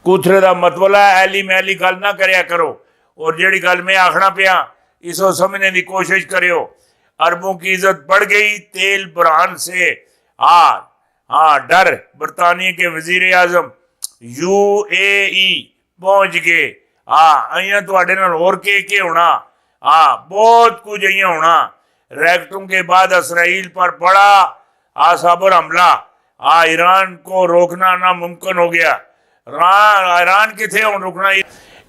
कूथरे का मतलब है ऐली मैली गल ना करया करो। और जेड़ी गल मैं आखना पिया इसको समझने की कोशिश करियो। अरबों की इज्जत बढ़ गई तेल बुरहान से। हाँ डर बरतानिया के वजीर आजम UAE पहुंच गए। अं थोड़े नाल होर के होना। बहुत कुछ अं होना। रैकेटों के बाद इसराइल पर बड़ा आसाबर हमला। ईरान को रोकना नामुमकिन हो गया। ईरान किथे हुण रुकना।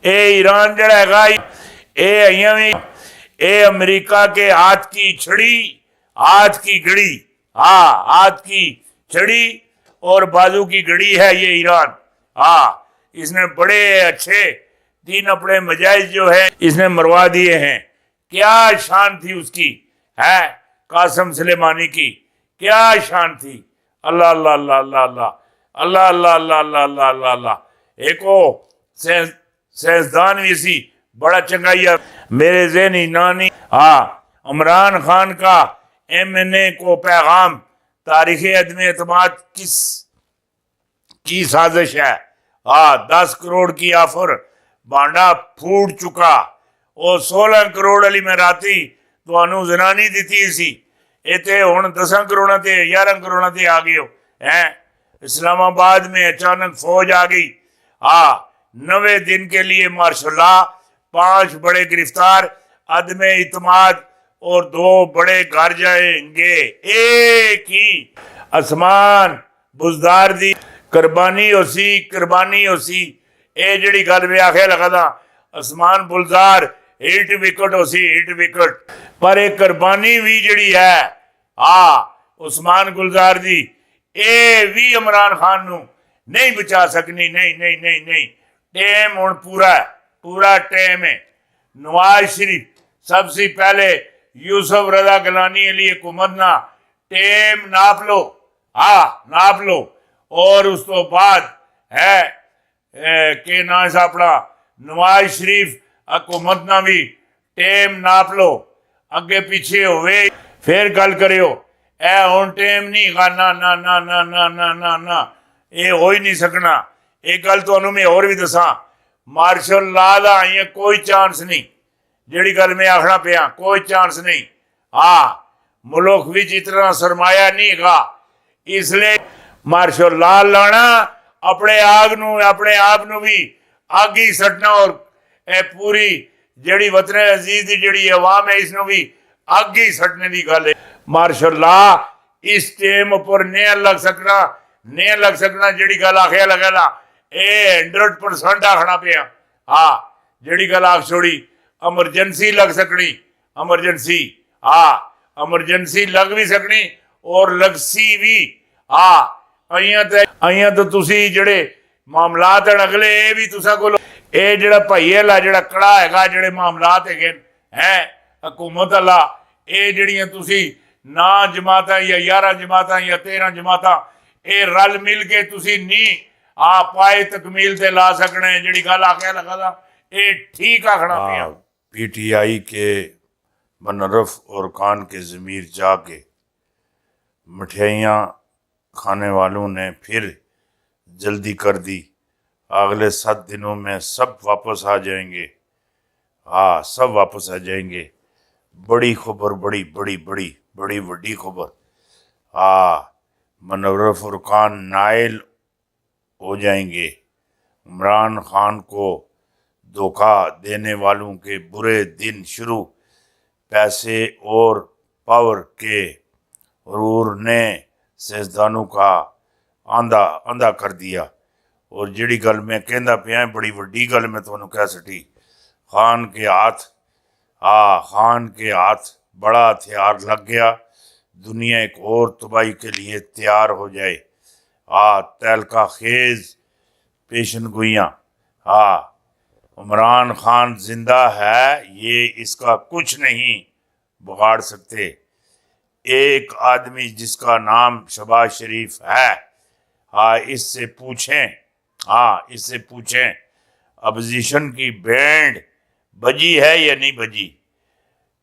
ईरान जड़ा हैगा ये भी ये अमेरिका के हाथ की छड़ी हाथ की घड़ी। हाथ की छड़ी और बाजू की घड़ी है ये ईरान। इसने बड़े अच्छे 3 अपने मजाइज जो है इसने मरवा दिए हैं। क्या शान थी उसकी है कासम सुलेमानी की, क्या शान थी। अल्लाह अल्लाह अल्लाह अल्लाह अल्लाह अल्लाह अल्लाह अल्लाह अल्लाह अल्लाह अल्लाह। एक साइंसदान भी सी बड़ा चंगा मेरे ज़हनी नानी। इमरान खान का MNA को पैगाम तारीख अदम एतमाद किस की साजिश है। 10 करोड़ की ऑफर बांडा फूट चुका। और 16 करोड़ वाली मैं राती तो जनानी दी सी इतने हुण 10 करोड़ से 11 करोड़ से आ गए हो हैं। इस्लामाबाद में अचानक फौज आ गई। 9 दिन के लिए मार्शल लॉ, 5 बड़े गिरफ्तार, अदम इतमाद और 2 बड़े घर जाएंगे। एक ही आसमान बुजदार दी कुर्बानी हो सी। ये जड़ी गल मैं आखे लगा था आसमान बुलदार हिट विकेट हो सी हिट विकेट। पर एक कुर्बानी भी जड़ी है उस्मान गुलजार दी ये भी इमरान खान नू नहीं बचा सकनी। नहीं नहीं नहीं नहीं टेम हुण पूरा टेम है। नवाज शरीफ सबसे पहले यूसुफ रजा गिलानी अली हुकूमत ना टेम नाप लो। नाप लो। और उस तो बाद है के ना अपना नवाज शरीफ हुकूमत ना भी टेम नाप लो। अगे पीछे होवे फिर गल करियो। ए हुण टेम नहीं गा ना ना ना ना ना ना ना ना ये हो ही नहीं सकना। एक गल तुहानू मैं होर भी दसा मार्शल लॉ का अं कोई चांस नहीं। जिहड़ी गल मैं आखना पिया कोई चांस नहीं। मुल्क विच इतना सरमाया नहीं है इसलिए मार्शल लॉ लाना अपने आप नू भी अग ही सटना। और पूरी जड़ी वतन अजीज की जड़ी अवाम है इसनों भी अग ही सटने की गल है। मार्शल लॉ इस टेम पर नहीं लग सकना जड़ी गल आखिया लगा ये 100% आखना पिया। जड़ी गल आख छोड़ी एमरजेंसी लग सकनी। एमरजेंसी लग भी सकनी और लगसी भी। अं तो तुसी जड़े मामलात हैं अगले ये भी तुसा को ये जड़ा भाईएल है जड़ा कड़ा है जड़े मामलात है हुकूमत वाला ये जड़ियां तुसी ना जमात या 11 जमात या 13 जमात ये रल मिल के तुसी नहीं पाए तकमील से ला सकने। जड़ी गल आख्या लगा था ये ठीक आखना पिया। PTI के मुनर्रफ और खान के ज़मीर जाके मिठाइयाँ खाने वालों ने फिर जल्दी कर दी। अगले 7 दिनों में सब वापस आ जाएंगे। सब वापस आ जाएंगे। बड़ी खबर बड़ी वड्डी खबर। मुनर्रफ और खान नाइल हो जाएंगे। इमरान खान को धोखा देने वालों के बुरे दिन शुरू। पैसे और पावर के गुरूर ने सियासतदानों का आंधा कर दिया। और जिहड़ी गल मैं कहंदा पिया बड़ी वड्डी गल मैं तुहानूं कह सटी। खान के हाथ बड़ा हथियार लग गया। दुनिया एक और तबाही के लिए तैयार हो जाए। तहलका खेज पेशन गोइयाँ। इमरान खान जिंदा है ये इसका कुछ नहीं बिगाड़ सकते। एक आदमी जिसका नाम शहबाज शरीफ है इससे पूछें अपोजिशन की बैंड बजी है या नहीं बजी।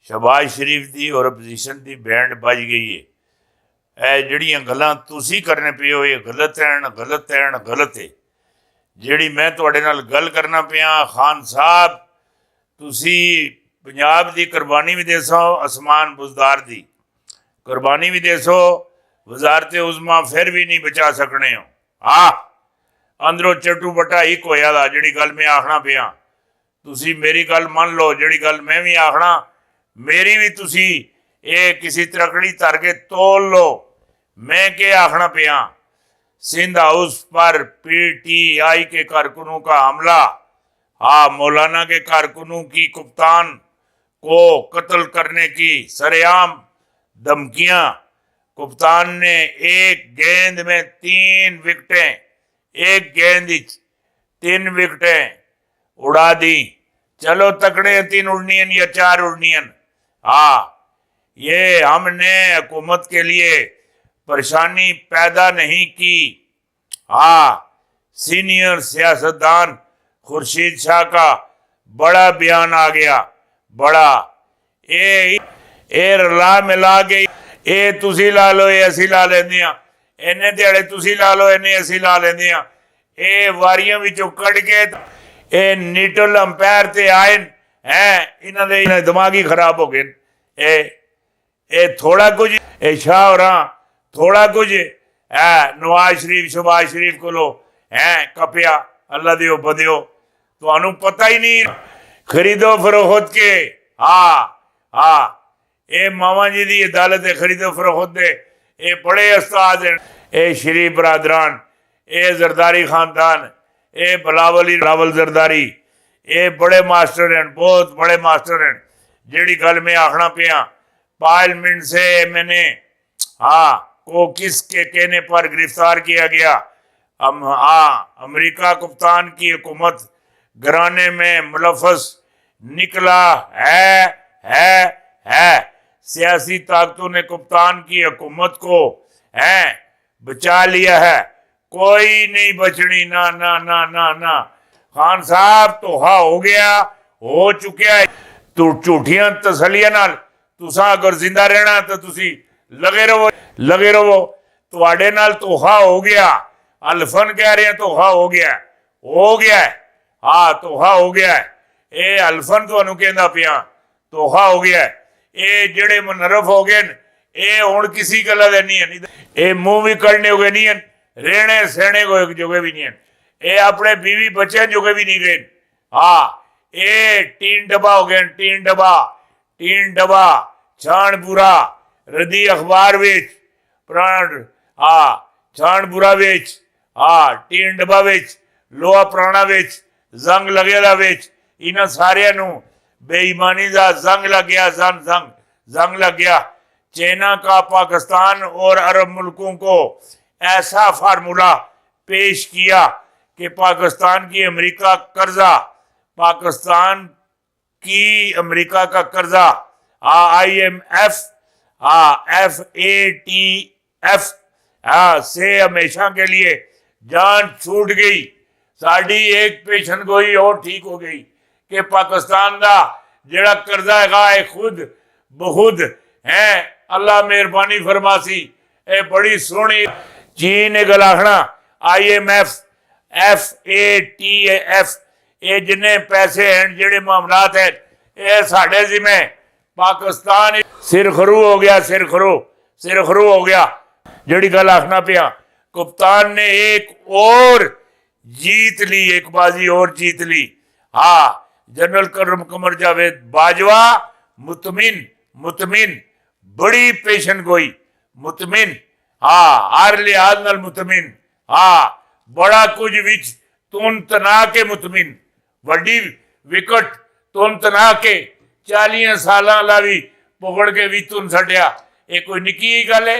शहबाज शरीफ की और अपोजिशन की बैंड बज गई है। जड़ियाँ गल्लां तुसी करने पे हो ये गलत है। ਜਿਹੜੀ ਮੈਂ ਤੁਹਾਡੇ ਨਾਲ ਗੱਲ ਕਰਨਾ ਪਿਆ ਖਾਨ ਸਾਹਿਬ, ਤੁਸੀਂ ਪੰਜਾਬ ਦੀ ਕੁਰਬਾਨੀ ਵੀ ਦੇਸੋ, ਅਸਮਾਨ ਬੁਜ਼ਦਾਰ ਦੀ ਕੁਰਬਾਨੀ ਵੀ ਦੇਸੋ, ਵਜ਼ਾਰਤ ਉਜ਼ਮਾ ਫਿਰ ਵੀ ਨਹੀਂ ਬਚਾ ਸਕਣੇ ਹੋ। ਅੰਦਰੋਂ ਚੱਟੂ ਬੱਟਾ ਇੱਕ ਹੋਇਆ ਦਾ ਜਿਹੜੀ ਗੱਲ ਮੈਂ ਆਖਣਾ ਪਿਆ, ਤੁਸੀਂ ਮੇਰੀ ਗੱਲ ਮੰਨ ਲਓ। ਜਿਹੜੀ ਗੱਲ ਮੈਂ ਵੀ ਆਖਣਾ मेरी भी तुसी ये किसी तरकड़ी धर के तोल लो। मैं के आखना पिया, सिंध हाउस पर PTI के कारकुनों का हमला, मौलाना के कारकुनों की कप्तान को कत्ल करने की सरेआम धमकियां। कप्तान ने एक गेंद में 3 विकेटें, एक गेंद 3 विकेटें उड़ा दी। चलो तकड़े 3 उड़नियन या 4 उड़नियन। ये हमने हुकूमत के लिए परेशानी पैदा नहीं की। सीनियर सियासतदान खुर्शीद शाह का बड़ा बयान आ गया। बड़ा ये रला मिला के ये तुसी ला लो, ये असी ला लेंदे आ, इन्ने दिहाड़े तुसी ला लो, इन्ने असी ला लेंदे आ। ये वारियां विचों कढ़ के ये न्यूट्रल अंपायर ते आए हैं, इन्हां दे दिमाग ही खराब हो गए। ए थोड़ा कुछ शाह और थोड़ा कुछ नवाज शरीफ शहबाज शरीफ को है कपिया, अल्लाह दियो बदियो, तो पता ही नहीं खरीदो फरोख्त के। ये मामा जी की अदालत है खरीदो फरोख्त दे। ये बड़े उस्ताद हैं, ये शरीफ बरादरान, ये जरदारी खानदान, ये बिलावल जरदारी, ये बड़े मास्टर हैं, बहुत बड़े मास्टर हैं। जेड़ी गल मैं आखना पिया, पार्लियामेंट से मैंने को किसके कहने पर गिरफ्तार किया गया। अमेरिका कप्तान की हुकूमत घराने में मुलव्वस निकला है। सियासी ताकतों ने कप्तान की हुकूमत को बचा लिया है, कोई नहीं बचनी। ना ना ना ना ना खान साहब तो हो गया, हो चुका है। तू झूठियां तसलियां नाल तुसा अगर जिंदा रहना तो तुसी लगे रहो। तुहाडे नाल तोहा हो गया। अल्फन कह रहे हैं तोहा हो गया है। तोहा हो गया है। ये अल्फन तुहानू कहंदा पिया तोहा हो गया है। ये जेड़े मुनरफ हो गए ये हुण किसी गल्ला दे नहीं है। ये मुंह भी कढ़ने होगे नहीं है, रहने सहने को जोगे भी नहीं है। ये अपने बीवी बच्चे जोगे भी नहीं रहे। ये 3 डब्बा हो गए, 3 डब्बा छानपुरा रदी अखबार विच प्राण छानपुरा विच 3 डब्बा विच लोहा पुराना विच जंग लगे दा विच इन्हां सारियां नू बेईमानी दा जंग लग गया। जंग लग गया। चाइना का पाकिस्तान और अरब मुल्कों को ऐसा फार्मूला पेश किया कि पाकिस्तान की अमेरिका का कर्जा IMF FATF से हमेशा के लिए जान छूट गई। साड़ी एक पेशन गोई और ठीक हो गई कि पाकिस्तान का जेड़ा कर्जा है खुद बहुद है। अल्लाह मेहरबानी फरमासी। ए बड़ी सोहनी चीन ने गल आखना IMF FATF ये जिन्ने पैसे हैं जेड़े मामलात हैं ये साढ़े जिम्मे। पाकिस्तान सिर खरू हो गया, सिर खरू हो गया। जेड़ी गल आखना पिया, कप्तान ने एक और जीत ली, एक बाजी और जीत ली। जनरल कमर जावेद बाजवा मुतमिन बड़ी पेशन गोई, मुतमिन हर लिहाज नाल मुतमिन। बड़ा कुछ विच तुन तना के मुतमिन, वड्डी विकट तुन तना के 40 साल ला भी पुगड़ के भी तुन छड्या। ये कोई निकी गल है?